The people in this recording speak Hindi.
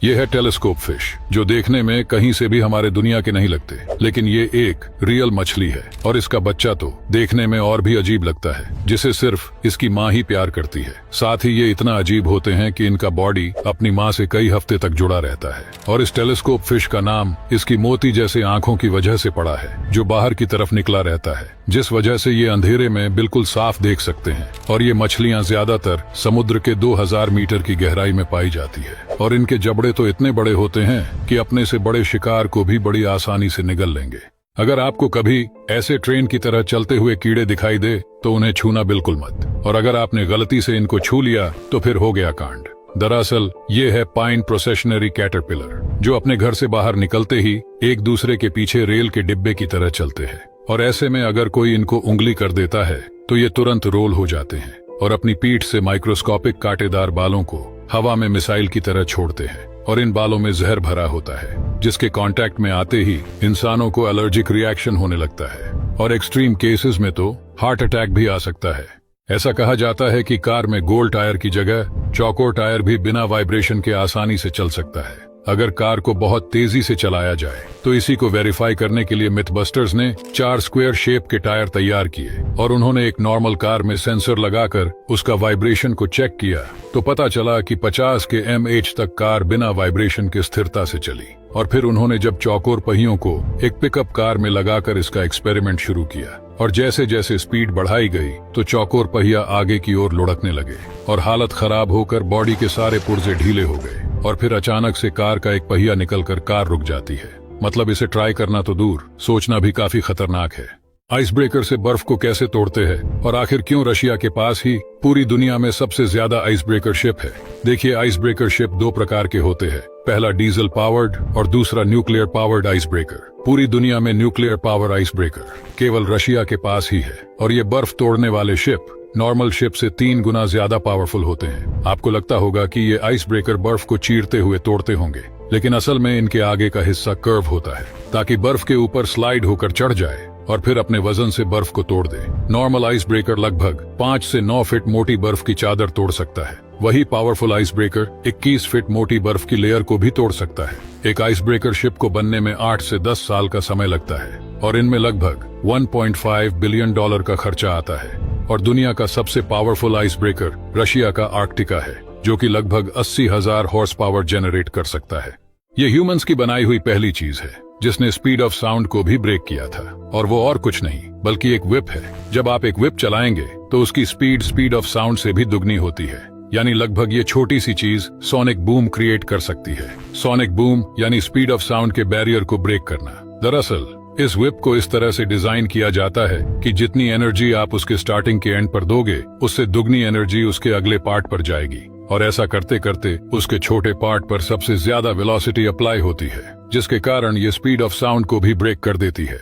ये है टेलीस्कोप फिश, जो देखने में कहीं से भी हमारे दुनिया के नहीं लगते, लेकिन ये एक रियल मछली है। और इसका बच्चा तो देखने में और भी अजीब लगता है, जिसे सिर्फ इसकी माँ ही प्यार करती है। साथ ही ये इतना अजीब होते हैं कि इनका बॉडी अपनी माँ से कई हफ्ते तक जुड़ा रहता है। और इस टेलीस्कोप फिश का नाम इसकी मोती जैसे आंखों की वजह से पड़ा है, जो बाहर की तरफ निकला रहता है, जिस वजह से ये अंधेरे में बिल्कुल साफ देख सकते हैं। और ये मछलियाँ ज्यादातर समुद्र के 2000 मीटर की गहराई में पाई जाती है। और इनके जबड़े तो इतने बड़े होते हैं कि अपने से बड़े शिकार को भी बड़ी आसानी से निगल लेंगे। अगर आपको कभी ऐसे ट्रेन की तरह चलते हुए कीड़े दिखाई दे तो उन्हें छूना बिल्कुल मत। और अगर आपने गलती से इनको छू लिया तो फिर हो गया कांड। दरअसल ये है पाइन प्रोसेशनरी कैटरपिलर, जो अपने घर से बाहर निकलते ही एक दूसरे के पीछे रेल के डिब्बे की तरह चलते हैं। और ऐसे में अगर कोई इनको उंगली कर देता है तो ये तुरंत रोल हो जाते हैं और अपनी पीठ से माइक्रोस्कोपिक कांटेदार बालों को हवा में मिसाइल की तरह छोड़ते हैं। और इन बालों में जहर भरा होता है, जिसके कांटेक्ट में आते ही इंसानों को एलर्जिक रिएक्शन होने लगता है। और एक्सट्रीम केसेस में तो हार्ट अटैक भी आ सकता है। ऐसा कहा जाता है कि कार में गोल टायर की जगह चौकोर टायर भी बिना वाइब्रेशन के आसानी से चल सकता है, अगर कार को बहुत तेजी से चलाया जाए। तो इसी को वेरीफाई करने के लिए मिथबस्टर्स ने 4 स्क्वायर शेप के टायर तैयार किए और उन्होंने एक नॉर्मल कार में सेंसर लगाकर उसका वाइब्रेशन को चेक किया, तो पता चला कि 50 km/h तक कार बिना वाइब्रेशन के स्थिरता से चली। और फिर उन्होंने जब चौकोर पहियों को एक पिकअप कार में लगाकर इसका एक्सपेरिमेंट शुरू किया, और जैसे जैसे स्पीड बढ़ाई गई तो चौकोर पहिया आगे की ओर लुढ़कने लगे और हालत खराब होकर बॉडी के सारे पुर्जे ढीले हो गए। और फिर अचानक से कार का एक पहिया निकलकर कार रुक जाती है। मतलब इसे ट्राई करना तो दूर, सोचना भी काफी खतरनाक है। आइस ब्रेकर से बर्फ को कैसे तोड़ते हैं, और आखिर क्यों रशिया के पास ही पूरी दुनिया में सबसे ज्यादा आइस ब्रेकर शिप है। देखिए, आइस ब्रेकर शिप 2 प्रकार के होते हैं। पहला डीजल पावर्ड और दूसरा न्यूक्लियर पावर्ड आइस ब्रेकर। पूरी दुनिया में न्यूक्लियर पावर आइस ब्रेकर केवल रशिया के पास ही है। और ये बर्फ तोड़ने वाले शिप नॉर्मल शिप से 3 गुना ज्यादा पावरफुल होते हैं। आपको लगता होगा कि ये आइस ब्रेकर बर्फ को चीरते हुए तोड़ते होंगे, लेकिन असल में इनके आगे का हिस्सा कर्व होता है, ताकि बर्फ के ऊपर स्लाइड होकर चढ़ जाए और फिर अपने वजन से बर्फ को तोड़ दे। नॉर्मल आइस ब्रेकर लगभग 5 से 9 फीट मोटी बर्फ की चादर तोड़ सकता है। वही पावरफुल आइस ब्रेकर 21 फीट मोटी बर्फ की लेयर को भी तोड़ सकता है। एक आइस ब्रेकर शिप को बनने में 8 से 10 साल का समय लगता है, और इनमें लगभग $1.5 बिलियन का खर्चा आता है। और दुनिया का सबसे पावरफुल आइस ब्रेकर रशिया का आर्कटिका है, जो कि लगभग 80,000 हॉर्स पावर जनरेट कर सकता है। ये ह्यूमंस की बनाई हुई पहली चीज है जिसने स्पीड ऑफ साउंड को भी ब्रेक किया था, और वो और कुछ नहीं बल्कि एक व्हिप है। जब आप एक व्हिप चलाएंगे तो उसकी स्पीड ऑफ साउंड से भी दुगनी होती है, यानी लगभग ये छोटी सी चीज सोनिक बूम क्रिएट कर सकती है। सोनिक बूम यानी स्पीड ऑफ साउंड के बैरियर को ब्रेक करना। दरअसल इस व्हिप को इस तरह से डिजाइन किया जाता है कि जितनी एनर्जी आप उसके स्टार्टिंग के एंड पर दोगे, उससे दुगनी एनर्जी उसके अगले पार्ट पर जाएगी। और ऐसा करते करते उसके छोटे पार्ट पर सबसे ज्यादा वेलोसिटी अप्लाई होती है, जिसके कारण ये स्पीड ऑफ साउंड को भी ब्रेक कर देती है।